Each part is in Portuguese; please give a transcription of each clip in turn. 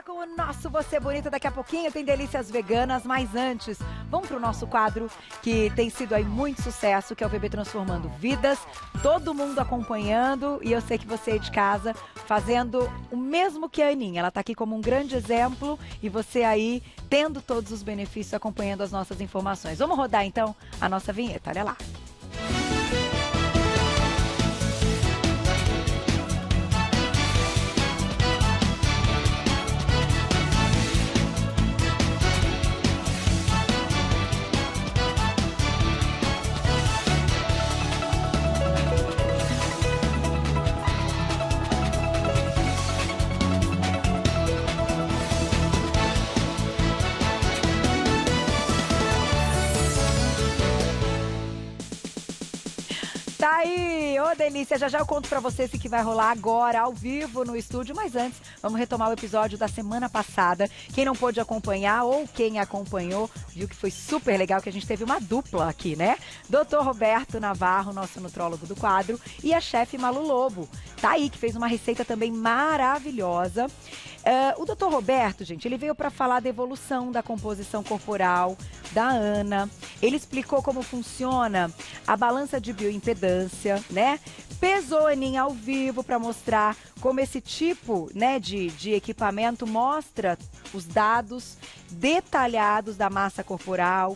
volta com o nosso Você Bonita. Daqui a pouquinho tem delícias veganas, mas antes, vamos pro nosso quadro que tem sido aí muito sucesso, que é o VB Transformando Vidas. Todo mundo acompanhando e eu sei que você aí de casa fazendo o mesmo que a Aninha. Ela tá aqui como um grande exemplo e você aí tendo todos os benefícios, acompanhando as nossas informações. Vamos rodar então a nossa vinheta, olha lá. Tá aí, ô delícia, já eu conto pra vocês o que vai rolar agora, ao vivo, no estúdio, mas antes, vamos retomar o episódio da semana passada. Quem não pôde acompanhar, ou quem acompanhou, viu que foi super legal, que a gente teve uma dupla aqui, né? Dr. Roberto Navarro, nosso nutrólogo do quadro, e a chefe Malu Lobo, tá aí, que fez uma receita também maravilhosa. O Dr. Roberto, gente, ele veio para falar da evolução da composição corporal da Ana. Ele explicou como funciona a balança de bioimpedância, né? Pesou a Aninha ao vivo para mostrar como esse tipo, né, de equipamento mostra os dados detalhados da massa corporal,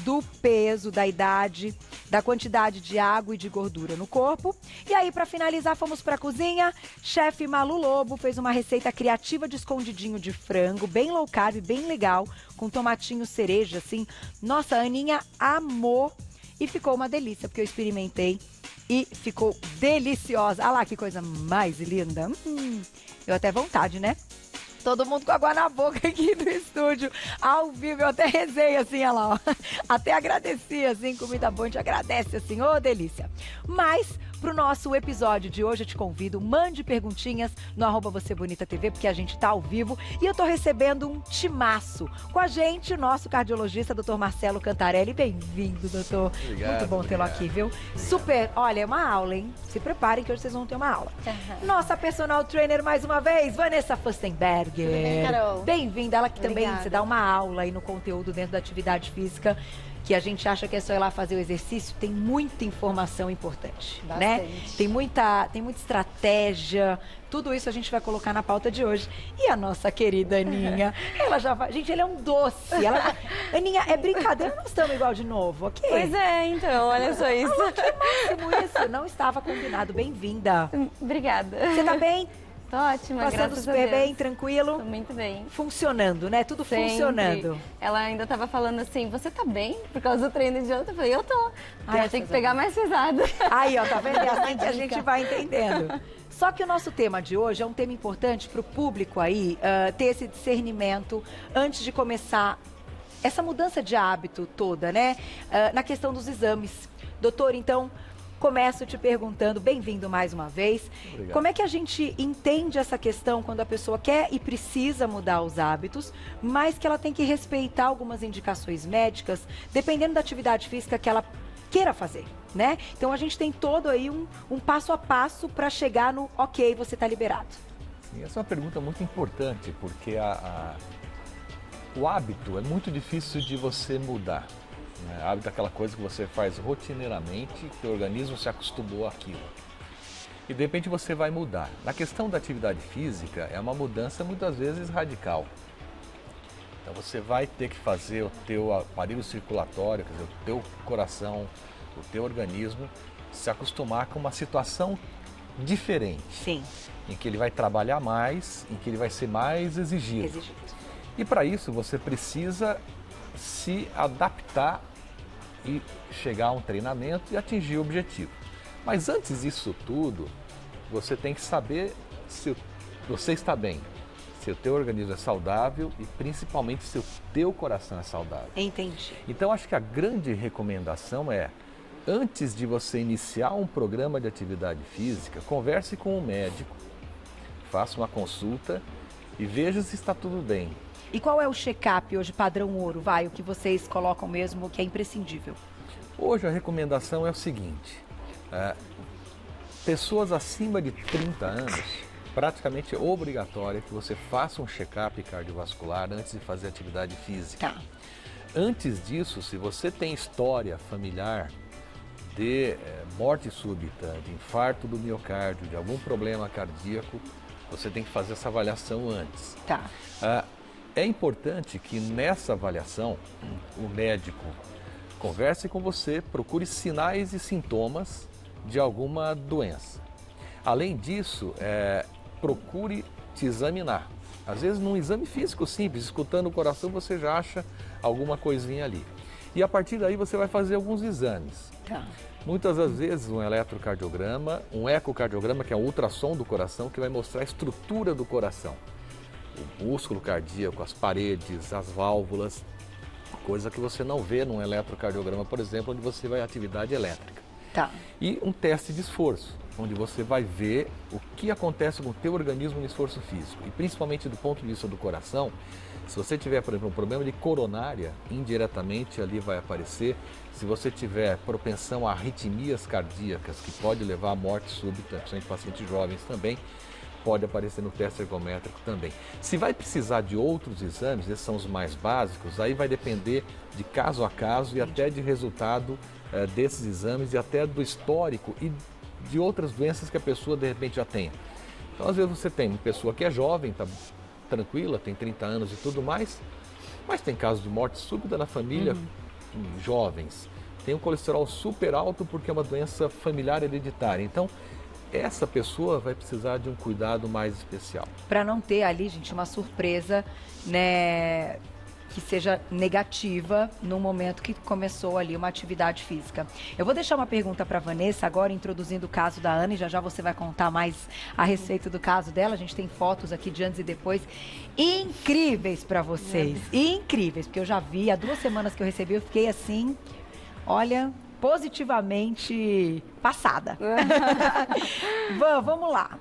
do peso, da idade, da quantidade de água e de gordura no corpo. E aí, para finalizar, fomos para a cozinha. Chefe Malu Lobo fez uma receita criativa de escondidinho de frango, bem low carb, bem legal, com tomatinho cereja, assim. Nossa, a Aninha amou e ficou uma delícia, porque eu experimentei e ficou deliciosa. Ah lá, que coisa mais linda. Deu até vontade, né? Todo mundo com água na boca aqui do estúdio, ao vivo, eu até rezei assim, olha lá, ó. Até agradeci, assim, comida boa, a gente agradece, assim, ô delícia. Mas, pro nosso episódio de hoje, eu te convido, mande perguntinhas no @VocêBonitaTV, porque a gente tá ao vivo, e eu tô recebendo um timaço. Com a gente, o nosso cardiologista, Dr. Marcelo Cantarelli. Bem-vindo, doutor. Obrigado. Muito bom tê-lo aqui, viu? Obrigado. Super, olha, é uma aula, hein? Se preparem que hoje vocês vão ter uma aula. Nossa personal trainer, mais uma vez, Vanessa Fustenberger. Tudo bem, Carol? Bem-vinda, ela que também Obrigada. você dá uma aula aí no conteúdo dentro da atividade física, que a gente acha que é só ir lá fazer o exercício, tem muita informação importante, né? Bastante. Tem muita estratégia, tudo isso a gente vai colocar na pauta de hoje. E a nossa querida Aninha, ela já vai... Gente, ela é um doce. Aninha, é brincadeira, nós estamos igual de novo, ok? Pois é, então, olha só isso. Que máximo isso, não estava combinado. Bem-vinda. Obrigada. Você tá bem? Tô ótima, Passando graças a super Deus. bem, tranquilo? Tô muito bem. Funcionando, né? Tudo Sempre. funcionando. Ela ainda tava falando assim, você tá bem? Por causa do treino de ontem. Eu falei, eu tô. Graças Tem que a pegar Deus. mais pesado. Aí, ó, tá vendo? É assim que a gente vai entendendo. Só que o nosso tema de hoje é um tema importante para o público aí ter esse discernimento antes de começar essa mudança de hábito toda, né? Na questão dos exames. Doutor, então, começo te perguntando, bem-vindo mais uma vez. Obrigado. Como é que a gente entende essa questão quando a pessoa quer e precisa mudar os hábitos, mas que ela tem que respeitar algumas indicações médicas, dependendo da atividade física que ela queira fazer, né? Então a gente tem todo aí um passo a passo para chegar no ok, você está liberado. Sim, essa é uma pergunta muito importante, porque o hábito é muito difícil de você mudar. Né? Hábito é aquela coisa que você faz rotineiramente, que o organismo se acostumou àquilo. E de repente você vai mudar. Na questão da atividade física, é uma mudança muitas vezes radical. Então você vai ter que fazer o teu aparelho circulatório, quer dizer, o teu coração, o teu organismo, se acostumar com uma situação diferente. Sim. Em que ele vai trabalhar mais, em que ele vai ser mais exigido. E para isso você precisa se adaptar e chegar a um treinamento e atingir o objetivo. Mas antes disso tudo, você tem que saber se você está bem, se o teu organismo é saudável e principalmente se o teu coração é saudável. Entendi. Então acho que a grande recomendação é, antes de você iniciar um programa de atividade física, converse com um médico, faça uma consulta e veja se está tudo bem. E qual é o check-up hoje, padrão ouro, o que vocês colocam mesmo, que é imprescindível? Hoje a recomendação é o seguinte, pessoas acima de 30 anos, praticamente obrigatória que você faça um check-up cardiovascular antes de fazer atividade física. Tá. Antes disso, se você tem história familiar de morte súbita, de infarto do miocárdio, de algum problema cardíaco, você tem que fazer essa avaliação antes. Tá. É importante que nessa avaliação o médico converse com você, procure sinais e sintomas de alguma doença. Além disso, procure te examinar. Às vezes num exame físico simples, escutando o coração, você já acha alguma coisinha ali. E a partir daí você vai fazer alguns exames. Tá. Muitas das vezes um eletrocardiograma, um ecocardiograma, que é um ultrassom do coração, que vai mostrar a estrutura do coração. O músculo cardíaco, as paredes, as válvulas, coisa que você não vê num eletrocardiograma, por exemplo, onde você vai à atividade elétrica. Tá. E um teste de esforço, onde você vai ver o que acontece com o teu organismo no esforço físico. E principalmente do ponto de vista do coração, se você tiver, por exemplo, um problema de coronária, indiretamente ali vai aparecer. Se você tiver propensão a arritmias cardíacas, que pode levar à morte súbita, principalmente em pacientes jovens também, pode aparecer no teste ergométrico também. Se vai precisar de outros exames, esses são os mais básicos, aí vai depender de caso a caso e até de resultado desses exames e até do histórico e de outras doenças que a pessoa de repente já tenha. Então, às vezes você tem uma pessoa que é jovem, está tranquila, tem 30 anos e tudo mais, mas tem casos de morte súbita na família, jovens. Tem um colesterol super alto porque é uma doença familiar hereditária. Então, essa pessoa vai precisar de um cuidado mais especial. Para não ter ali, gente, uma surpresa, né, que seja negativa no momento que começou ali uma atividade física. Eu vou deixar uma pergunta para Vanessa agora, introduzindo o caso da Ana, e já você vai contar mais a respeito do caso dela. A gente tem fotos aqui de antes e depois incríveis para vocês. Incríveis, porque eu já vi, há 2 semanas que eu recebi, eu fiquei assim, olha, positivamente passada. Vamos lá.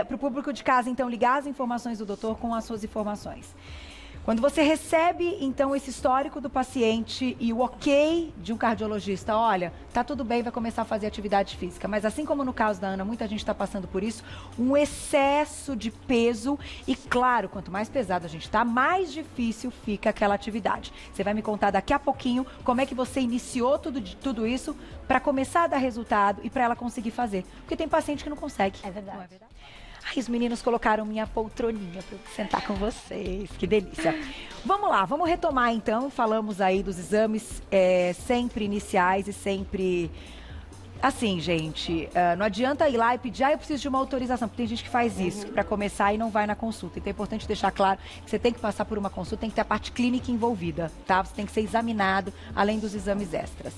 Para o público de casa, então, ligar as informações do doutor com as suas informações. Quando você recebe, então, esse histórico do paciente e o ok de um cardiologista, olha, tá tudo bem, vai começar a fazer atividade física. Mas assim como no caso da Ana, muita gente está passando por isso, um excesso de peso e, claro, quanto mais pesado a gente tá, mais difícil fica aquela atividade. Você vai me contar daqui a pouquinho como é que você iniciou tudo isso para começar a dar resultado e para ela conseguir fazer. Porque tem paciente que não consegue. É verdade. Não é verdade? Ai, os meninos colocaram minha poltroninha para eu sentar com vocês. Que delícia. Vamos lá, vamos retomar então. Falamos aí dos exames sempre iniciais e sempre... Assim, gente, não adianta ir lá e pedir, eu preciso de uma autorização, porque tem gente que faz isso para começar e não vai na consulta. Então é importante deixar claro que você tem que passar por uma consulta, tem que ter a parte clínica envolvida, tá? Você tem que ser examinado, além dos exames extras.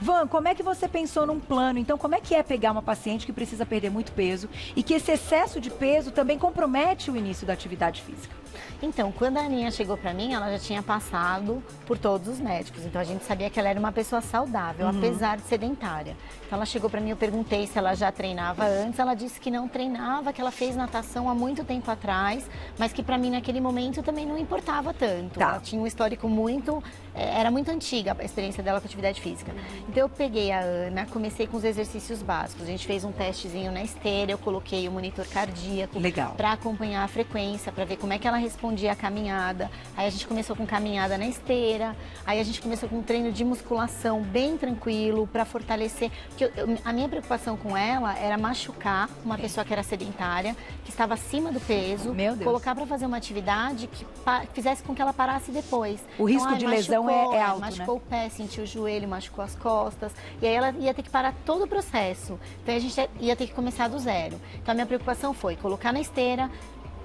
Van, como é que você pensou num plano? Então, como é que é pegar uma paciente que precisa perder muito peso e que esse excesso de peso também compromete o início da atividade física? Então, quando a Aninha chegou pra mim, ela já tinha passado por todos os médicos. Então, a gente sabia que ela era uma pessoa saudável, apesar de sedentária. Então, ela chegou pra mim, eu perguntei se ela já treinava antes. Ela disse que não treinava, que ela fez natação há muito tempo atrás, mas que pra mim, naquele momento, também não importava tanto. Tá. Ela tinha um histórico muito... Era muito antiga a experiência dela com atividade física. Então, eu peguei a Ana, comecei com os exercícios básicos. A gente fez um testezinho na esteira, eu coloquei o monitor cardíaco. Legal. Pra acompanhar a frequência, pra ver como é que ela respondia a caminhada. Aí a gente começou com caminhada na esteira, aí a gente começou com um treino de musculação bem tranquilo para fortalecer, porque a minha preocupação com ela era machucar uma pessoa que era sedentária, que estava acima do peso, colocar para fazer uma atividade que fizesse com que ela parasse depois. O risco de lesão é alto, machucou o pé, sentiu o joelho, machucou as costas, e aí ela ia ter que parar todo o processo. Então a gente ia ter que começar do zero. Então a minha preocupação foi colocar na esteira,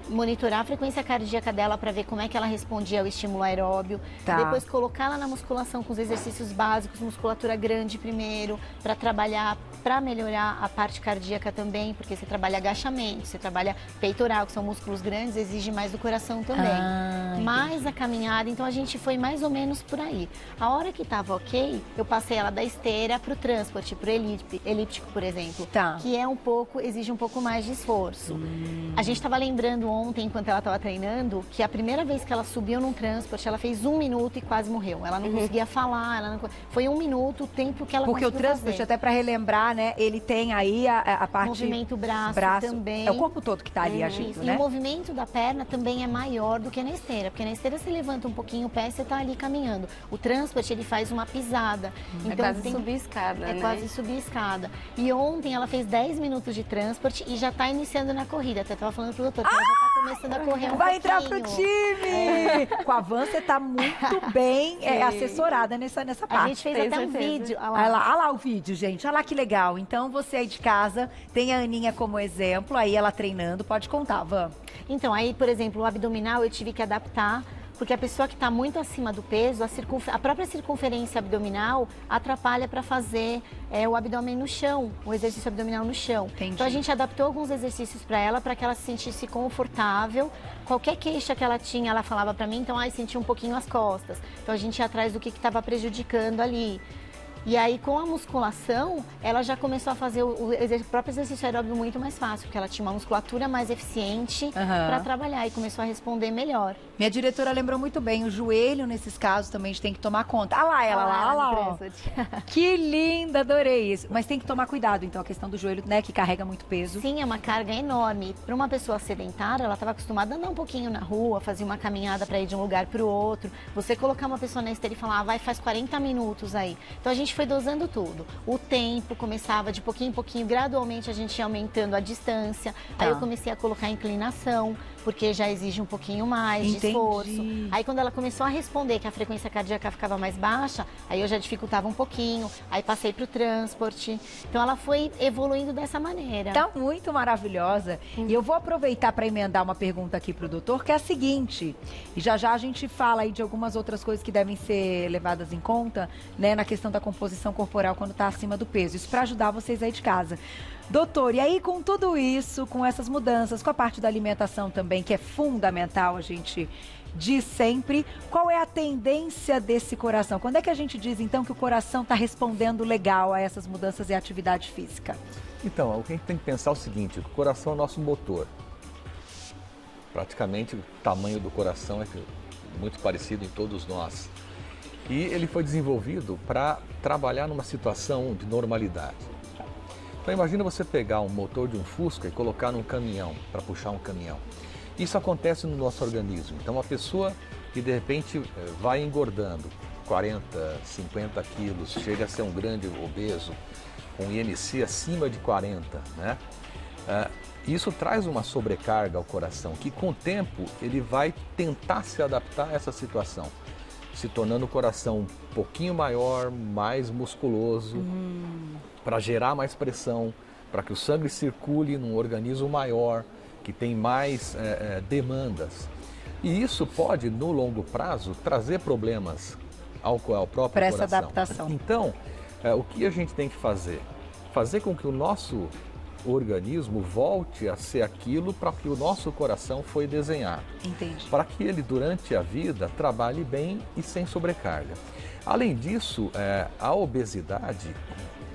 monitorar a frequência cardíaca dela para ver como é que ela respondia ao estímulo aeróbio. Tá. Depois colocá-la na musculação com os exercícios básicos, musculatura grande primeiro, para trabalhar, para melhorar a parte cardíaca também, porque você trabalha agachamento, você trabalha peitoral, que são músculos grandes, exige mais do coração também. Mais a caminhada, então a gente foi mais ou menos por aí. A hora que estava ok, eu passei ela da esteira para o transporte, para o elíptico, por exemplo, Tá. que é exige um pouco mais de esforço. A gente estava lembrando ontem, enquanto ela estava treinando, que a primeira vez que ela subiu num transporte, ela fez 1 minuto e quase morreu. Ela não conseguia falar, foi 1 minuto o tempo que ela Porque conseguiu o transporte, fazer. até para relembrar, né, ele tem aí a parte... Movimento braço também. É o corpo todo que está ali agindo, Isso. né? E o movimento da perna também é maior do que na esteira, porque na esteira você levanta um pouquinho o pé e você está ali caminhando. O transporte, ele faz uma pisada. Então, é quase subir escada, É né? quase subir escada. E ontem ela fez 10 minutos de transporte e já está iniciando na corrida. Até estava falando pro doutor que ela já está começando a correr Vai pouquinho. entrar pro time! Com a Van, você tá muito bem assessorada nessa parte. A gente fez Tenho até um certeza. vídeo. Olha lá o vídeo, gente. Olha lá que legal. Então, você aí de casa tem a Aninha como exemplo, aí ela treinando. Pode contar, Van. Então, aí, por exemplo, o abdominal eu tive que adaptar, porque a pessoa que está muito acima do peso, a própria circunferência abdominal atrapalha para fazer o abdômen no chão, o exercício abdominal no chão. Entendi. Então, a gente adaptou alguns exercícios para que ela se sentisse confortável. Qualquer queixa que ela tinha, ela falava para mim, então, senti um pouquinho as costas. Então, a gente ia atrás do que estava prejudicando ali. E aí, com a musculação, ela já começou a fazer o próprio exercício aeróbico muito mais fácil, porque ela tinha uma musculatura mais eficiente para trabalhar e começou a responder melhor. Minha diretora lembrou muito bem, o joelho, nesses casos, também a gente tem que tomar conta. Ah lá, ela lá, olha lá, ó. Que linda, adorei isso. Mas tem que tomar cuidado, então, a questão do joelho, né, que carrega muito peso. Sim, é uma carga enorme. Para uma pessoa sedentária, ela estava acostumada a andar um pouquinho na rua, fazer uma caminhada para ir de um lugar para o outro. Você colocar uma pessoa na esteira e falar, vai, faz 40 minutos aí. Então, a gente foi dosando tudo. O tempo começava de pouquinho em pouquinho, gradualmente a gente ia aumentando a distância. Aí eu comecei a colocar inclinação, porque já exige um pouquinho mais de esforço. Aí quando ela começou a responder que a frequência cardíaca ficava mais baixa, aí eu já dificultava um pouquinho, aí passei para o transporte. Então ela foi evoluindo dessa maneira. Tá muito maravilhosa. E eu vou aproveitar para emendar uma pergunta aqui pro doutor, que é a seguinte, e já a gente fala aí de algumas outras coisas que devem ser levadas em conta, né, na questão da composição corporal quando tá acima do peso. Isso para ajudar vocês aí de casa. Doutor, e aí com tudo isso, com essas mudanças, com a parte da alimentação também, que é fundamental, a gente diz sempre, qual é a tendência desse coração? Quando é que a gente diz, então, que o coração está respondendo legal a essas mudanças e atividade física? Então, o que a gente tem que pensar é o seguinte, o coração é o nosso motor. Praticamente o tamanho do coração é muito parecido em todos nós. E ele foi desenvolvido para trabalhar numa situação de normalidade. Então imagina você pegar um motor de um Fusca e colocar num caminhão, para puxar um caminhão. Isso acontece no nosso organismo. Então uma pessoa que de repente vai engordando 40, 50 quilos, chega a ser um grande obeso, com IMC acima de 40, né? Isso traz uma sobrecarga ao coração, que com o tempo ele vai tentar se adaptar a essa situação, se tornando o coração um pouquinho maior, mais musculoso, para gerar mais pressão, para que o sangue circule num organismo maior, que tem mais demandas. E isso pode, no longo prazo, trazer problemas ao próprio para coração. essa adaptação. Então, o que a gente tem que fazer? Fazer com que o nosso organismo volte a ser aquilo para que o nosso coração foi desenhado. Entendi. Para que ele, durante a vida, trabalhe bem e sem sobrecarga. Além disso, a obesidade,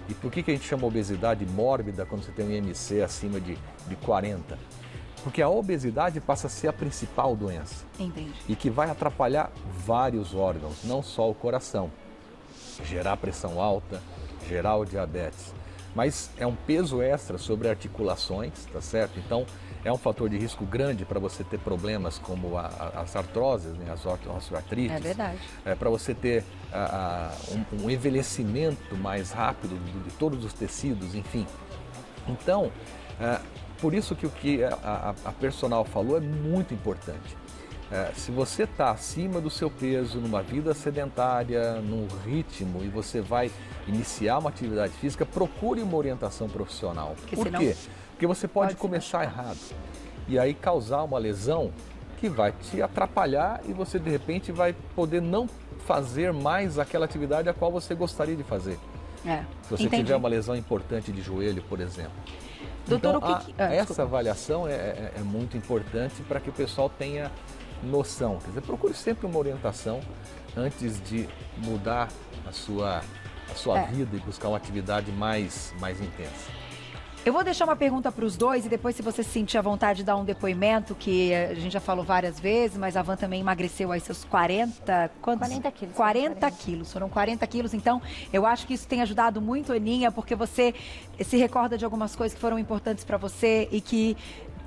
e por que a gente chama obesidade mórbida quando você tem um IMC acima de 40? Porque a obesidade passa a ser a principal doença. Entendi. E que vai atrapalhar vários órgãos, não só o coração. Gerar pressão alta, gerar o diabetes. Mas é um peso extra sobre articulações, tá certo? Então, é um fator de risco grande para você ter problemas como as artroses, né? As osteoartrites. É verdade. Para você ter um envelhecimento mais rápido de todos os tecidos, enfim. Então, por isso que o que a personal falou é muito importante. Se você está acima do seu peso, numa vida sedentária, num ritmo, e você vai iniciar uma atividade física, procure uma orientação profissional. Por quê? Porque você pode começar errado e aí causar uma lesão que vai te atrapalhar e você de repente vai poder não fazer mais aquela atividade a qual você gostaria de fazer. Se você tiver uma lesão importante de joelho, por exemplo. Doutor, então, essa avaliação é muito importante para que o pessoal tenha noção. Quer dizer, procure sempre uma orientação antes de mudar a sua vida e buscar uma atividade mais intensa. Eu vou deixar uma pergunta para os dois e depois, se você se sentir à vontade de dar um depoimento, que a gente já falou várias vezes, mas a Van também emagreceu aí seus 40... Quantos? 40 quilos. 40 quilos, foram 40 quilos. Então, eu acho que isso tem ajudado muito, Aninha, porque você se recorda de algumas coisas que foram importantes para você e que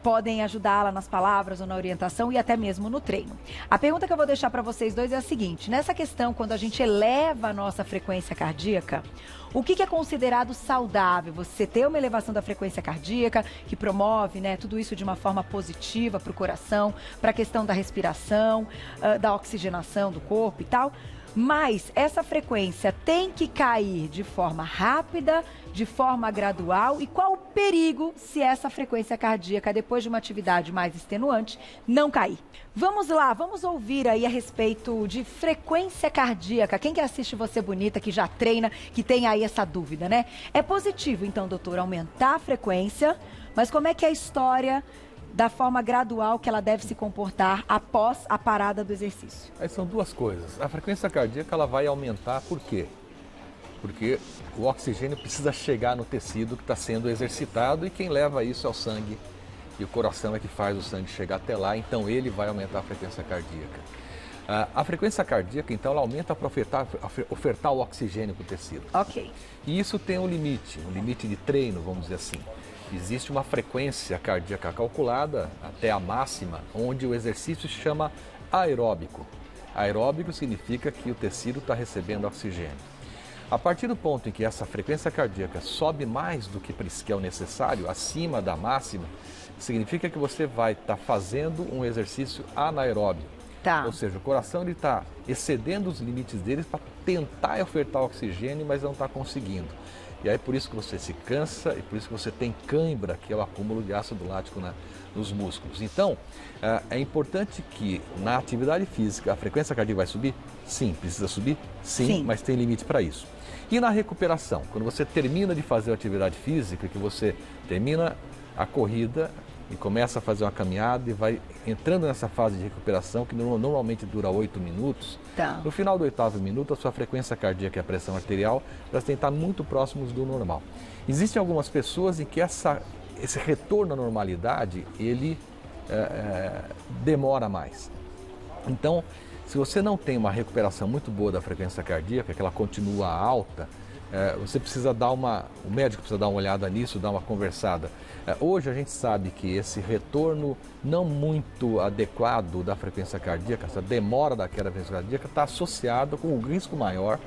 podem ajudá-la nas palavras ou na orientação e até mesmo no treino. A pergunta que eu vou deixar para vocês dois é a seguinte: nessa questão, quando a gente eleva a nossa frequência cardíaca, o que é considerado saudável? Você ter uma elevação da frequência cardíaca, que promove, né, tudo isso de uma forma positiva para o coração, para a questão da respiração, da oxigenação do corpo e tal. Mas essa frequência tem que cair de forma rápida, de forma gradual, e qual o perigo se essa frequência cardíaca, depois de uma atividade mais extenuante, não cair? Vamos lá, vamos ouvir aí a respeito de frequência cardíaca. Quem que assiste Você Bonita, que já treina, que tem aí essa dúvida, né? É positivo, então, doutor, aumentar a frequência, mas como é que é a história da forma gradual que ela deve se comportar após a parada do exercício? Aí são duas coisas. A frequência cardíaca ela vai aumentar por quê? Porque o oxigênio precisa chegar no tecido que está sendo exercitado e quem leva isso é o sangue. E o coração é que faz o sangue chegar até lá, então ele vai aumentar a frequência cardíaca. A frequência cardíaca, então, ela aumenta para ofertar o oxigênio para o tecido. Ok. E isso tem um limite de treino, vamos dizer assim. Existe uma frequência cardíaca calculada até a máxima, onde o exercício se chama aeróbico. Aeróbico significa que o tecido está recebendo oxigênio. A partir do ponto em que essa frequência cardíaca sobe mais do que é o necessário, acima da máxima, significa que você vai estar fazendo um exercício anaeróbio. Tá. Ou seja, o coração está excedendo os limites deles para tentar ofertar oxigênio, mas não está conseguindo. E aí por isso que você se cansa e por isso que você tem cãibra, que é o acúmulo de ácido lático nos músculos. Então, é importante que na atividade física a frequência cardíaca vai subir? Sim. Precisa subir? Sim. Mas tem limite para isso. E na recuperação, quando você termina de fazer a atividade física, que você termina a corrida e começa a fazer uma caminhada e vai entrando nessa fase de recuperação, que normalmente dura 8 minutos, Tá. No final do 8º minuto, a sua frequência cardíaca e a pressão arterial elas têm que estar muito próximos do normal. Existem algumas pessoas em que esse retorno à normalidade, ele demora mais. Então, se você não tem uma recuperação muito boa da frequência cardíaca, que ela continua alta, você precisa o médico precisa dar uma olhada nisso, dar uma conversada. Hoje a gente sabe que esse retorno não muito adequado da frequência cardíaca, essa demora da queda da frequência cardíaca, está associado com um risco maior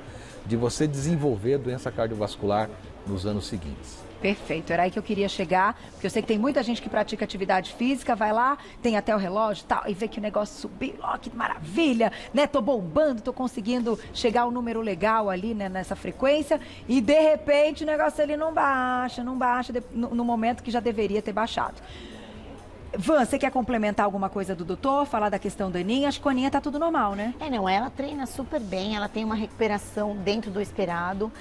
de você desenvolver doença cardiovascular nos anos seguintes. Perfeito, era aí que eu queria chegar, porque eu sei que tem muita gente que pratica atividade física, vai lá, tem até o relógio e tal, e vê que o negócio subiu, ó, que maravilha, né? Tô bombando, tô conseguindo chegar a um número legal ali, né, nessa frequência, e de repente o negócio ali não baixa no momento que já deveria ter baixado. Van, você quer complementar alguma coisa do doutor? Falar da questão da Aninha? Acho que com a Aninha tá tudo normal, né? Não, ela treina super bem, ela tem uma recuperação dentro do esperado.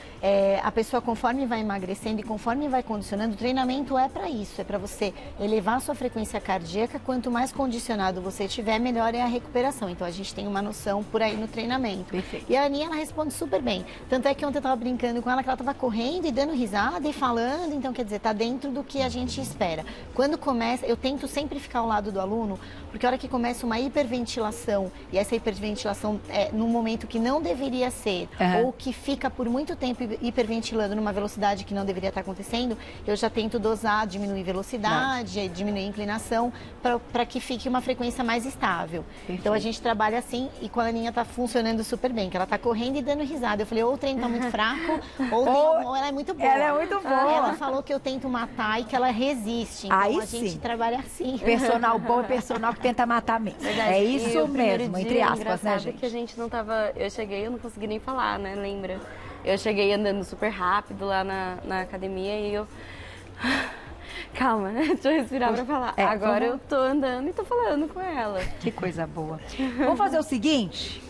A pessoa, conforme vai emagrecendo e conforme vai condicionando, o treinamento é para isso, é para você elevar a sua frequência cardíaca. Quanto mais condicionado você tiver, melhor é a recuperação. Então a gente tem uma noção por aí no treinamento. Perfeito. E a Aninha, ela responde super bem. Tanto é que ontem eu tava brincando com ela que ela tava correndo e dando risada e falando, então quer dizer, tá dentro do que a gente espera. Quando começa, eu tento sempre ficar ao lado do aluno, porque a hora que começa uma hiperventilação, e essa hiperventilação é num momento que não deveria ser, ou que fica por muito tempo hiperventilando numa velocidade que não deveria estar acontecendo, eu já tento dosar, diminuir velocidade, diminuir inclinação, para que fique uma frequência mais estável. Perfeito. Então a gente trabalha assim, e com a Aninha tá funcionando super bem, que ela tá correndo e dando risada. Eu falei, ou o treino tá muito fraco, ou ela é muito boa. Ela é muito boa. Ela falou que eu tento matar e que ela resiste. Então aí a gente trabalha assim. Personal bom é personal que tenta matar mesmo. Verdade. É isso mesmo, entre aspas, né, gente? Que a gente não tava... Eu cheguei, eu não consegui nem falar, né? Lembra? Eu cheguei andando super rápido lá na academia e eu... Calma, né? Deixa eu respirar pra falar. Agora eu tô andando e tô falando com ela. Que coisa boa. Vamos fazer o seguinte...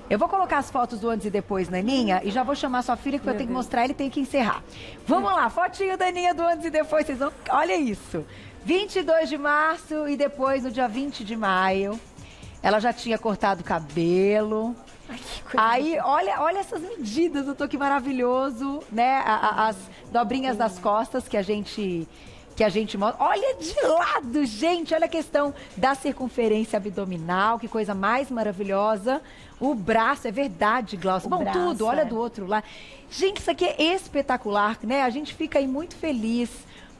Eu vou colocar as fotos do antes e depois na Aninha e já vou chamar sua filha, que eu tenho que mostrar ele e tenho que encerrar. Vamos lá, fotinho da Aninha do antes e depois, vocês vão... Olha isso. 22 de março e depois no dia 20 de maio. Ela já tinha cortado o cabelo. Ai, que Aí, olha essas medidas, doutor, que maravilhoso, né? As dobrinhas das costas que a gente mostra. Olha de lado, gente, olha a questão da circunferência abdominal, que coisa mais maravilhosa. O braço, é verdade, Glaucio. Bom, braço, tudo, olha do outro lado. Gente, isso aqui é espetacular, né? A gente fica aí muito feliz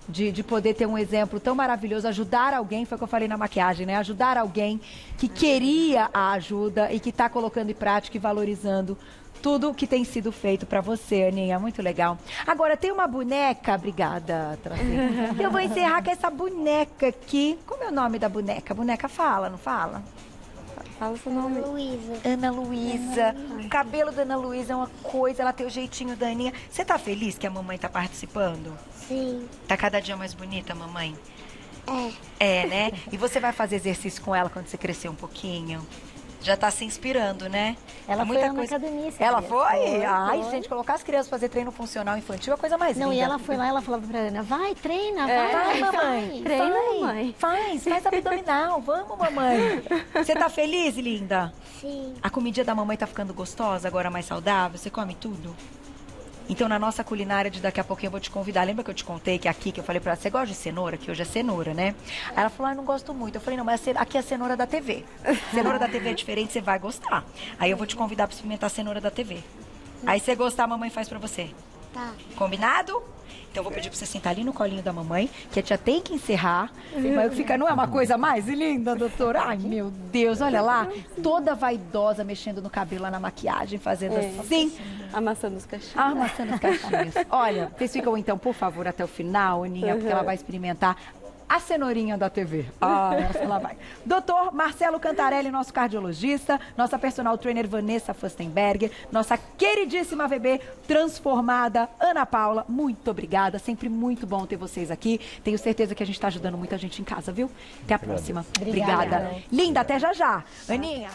de poder ter um exemplo tão maravilhoso, ajudar alguém, foi o que eu falei na maquiagem, né? Ajudar alguém que queria a ajuda e que está colocando em prática e valorizando tudo que tem sido feito para você, Aninha. Muito legal. Agora, tem uma boneca, obrigada, Tracinha. Eu vou encerrar com essa boneca aqui. Como é o nome da boneca? A boneca fala, não fala? Fala o seu nome. Ana Luísa. O cabelo da Ana Luísa é uma coisa, ela tem o jeitinho da Aninha. Você tá feliz que a mamãe tá participando? Sim. Tá cada dia mais bonita, mamãe? É. É, né? E você vai fazer exercício com ela quando você crescer um pouquinho? Já tá se inspirando, né? Ela É foi lá na academia. Ela foi? Foi? Ai, gente, colocar as crianças pra fazer treino funcional infantil é a coisa mais linda. Não, e ela foi lá, ela falava pra Ana, vai, treina, Vai, vai, mamãe. Treina, Vai. mamãe. Faz abdominal. Vamos, mamãe. Você tá feliz, linda? Sim. A comidinha da mamãe tá ficando gostosa, agora mais saudável? Você come tudo? Então, na nossa culinária de daqui a pouquinho eu vou te convidar. Lembra que eu te contei que aqui, que eu falei pra ela, você gosta de cenoura? Que hoje é cenoura, né? Aí ela falou, não gosto muito. Eu falei, não, mas aqui é a cenoura da TV. Cenoura da TV é diferente, você vai gostar. Aí eu vou te convidar pra experimentar a cenoura da TV. Aí você gostar, a mamãe faz pra você. Tá. Combinado? Então eu vou pedir pra você sentar ali no colinho da mamãe, que a tia tem que encerrar. Mas fica, não é uma coisa mais linda, doutora? Ai, meu Deus, olha lá. Toda vaidosa, mexendo no cabelo lá na maquiagem, fazendo assim. Amassando os cachinhos. Amassando os cachinhos. Olha, vocês ficam então, por favor, até o final, Aninha, porque ela vai experimentar a cenourinha da TV. Ah, ela vai. Doutor Marcelo Cantarelli, nosso cardiologista, nossa personal trainer Vanessa Fustenberger, nossa queridíssima VB transformada, Ana Paula, muito obrigada. Sempre muito bom ter vocês aqui. Tenho certeza que a gente está ajudando muita gente em casa, viu? Até a próxima. Obrigada. Linda, até já já. Aninha.